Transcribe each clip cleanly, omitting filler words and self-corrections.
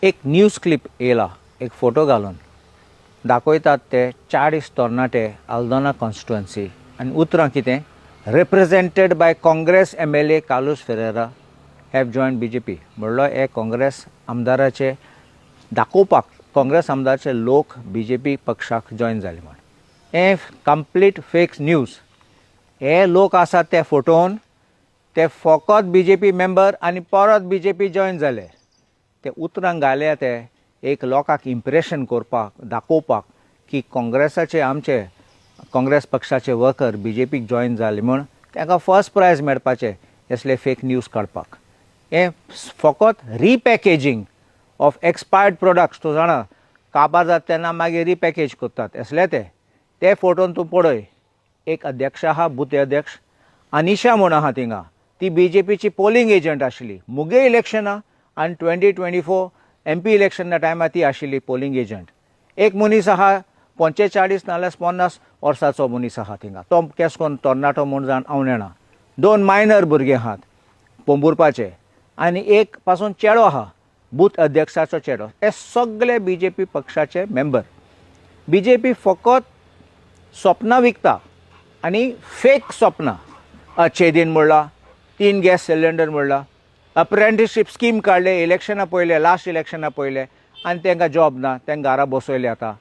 एक news clip येयला एक फोटो घालून दाखयतात ते 40 तरणाटे आल्दोना कॉन्स्टिट्युएन्सी आनी उतरां कितें represented by Congress MLA Carlos Ferreira have join BJP म्हणलो हे काँग्रेस आमदाराचे दाखोवपाक काँग्रेस आमदाराचे लोक BJP पक्षाक जॉयन जाले म्हण हे कंप्लीट फेक न्यूज हे लोक आसात ते फोटोवन ते फकत BJP मेंबर आनी परत BJP जॉयन जाले ते उतरां घाले ते एक लोकांक इम्प्रेशन करपाक दाखोवपाक की काँग्रेसाचे आमचे काँग्रेस पक्षाचे वर्कर BJPक जॉयन जाले म्हण तांकां फर्स्ट प्रायज मेळपाचे असले फेक न्यूज काडपाक हे फकत रिपॅकेजींग ऑफ एक्सपायर्ड प्रोडक्ट्स तूं जाणा काबार जाता तेन्ना मागीर रिपॅकेज करतात असले ते फोटोन तूं पळय एक अध्यक्ष आहा बुथ अध्यक्ष अनिशा म्हूण आहा थिंगा ती BJPची पोलिंग एजंट आशिल्ली मुगे इलेक्शनां आनी 2024 MP इलेक्शना टायमार ती आशिल्ली पोलिंग एजंट एक मनीस आहा 45 नाल्यार 50 वर्साचो मनीस आहा थिंगा तो केस कोन्न तरणाटो म्हूण जावन आवनेणा 2 मायनर भुरगे आहात पोंबुरपाचे आनी एक पासून चेडो आहा बूथ अध्यक्षाचो चेडो हे सगळे BJP पक्षाचे मेंबर BJP फकत स्वप्नां विकता आनी फेक स्वप्नां अच्छे दिन म्हणला 3 गॅस सिलिंडर म्हणला अप्रेंटिसशीप स्कीम काडले इलेक्शना पयले लास्ट इलेक्शना पयले आनी तांकां जॉब ना तांकां घरा बसयले आतां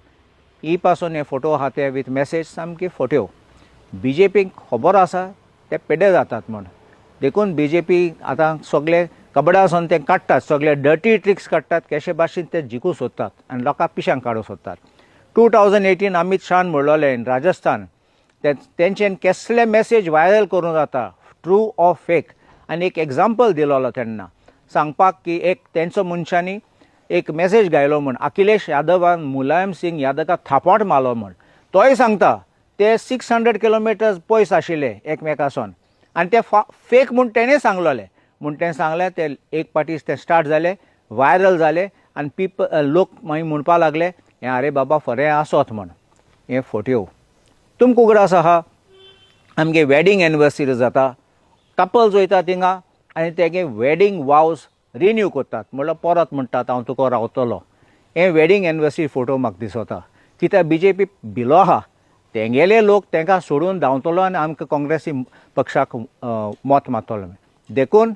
ही पासून हे फोटो आहा ते विथ मेसेज सामकी फोट्यो BJPक खबर आसा ते पेडे जातात म्हण देखून BJP आतां सगळे कबडासून ते काडटात सगळे डर्टी ट्रिक्स काडटात केशे भाशेन ते जिखूं सोदतात आनी लोकांक पिशांक काडूं सोदतात 2018 अमित शाहान म्हणलोलें इन राजस्थान तेंच्यान कसले मेसेज व्हायरल करूं जाता ट्रू ऑर फेक आनी एक एग्जाम्पल दिलोलो तेन्ना सांगपाक की एक तेंचो मनशांनी एक मेसेज गायलो म्हण अखिलेश यादवान मुलायम सिंग यादवाक थापट मारलो म्हण तोय सांगता ते 600 किलोमिटर्स पयस आशिल्ले एकमेकासून आनी ते फेक म्हूण तेणें सांगलोले म्हूण तें सांगलें ते एक पाटी ते स्टार्ट जाले व्हायरल जाले आनी लोक मागीर म्हणपा लागले हें आरे बाबा खरें आसोत म्हण हें फोट्यो तुमकुगडास आहा आमगे वेडिंग एनिवर्सरी जाता कपल्स वयता थिंगा आनी तेगे वेडिंग वावज रिन्यू करतात म्हणल्यार परत म्हणटात हांव तुका रावतलो हे वेडिंग एनिवर्सरी फोटो म्हाका दिसता कित्याक BJP भिलो आहा तेंगेले लोक तांकां सोडून धांवतलो आनी आमकां काँग्रेसी पक्षाक मत मारतलो देखून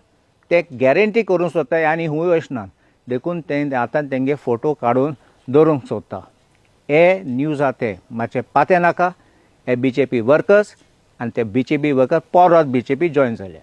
ते गॅरंटी करूंक सोदता आनी हूंय वचनात देखून ते आतां तेंगे फोटो काडून दवरूंक सोदता हे न्यूज आहा ते मातशें पातें नाका हे BJP वर्कर्स आनी ते BJP वर्कर परत BJP जॉयन जाले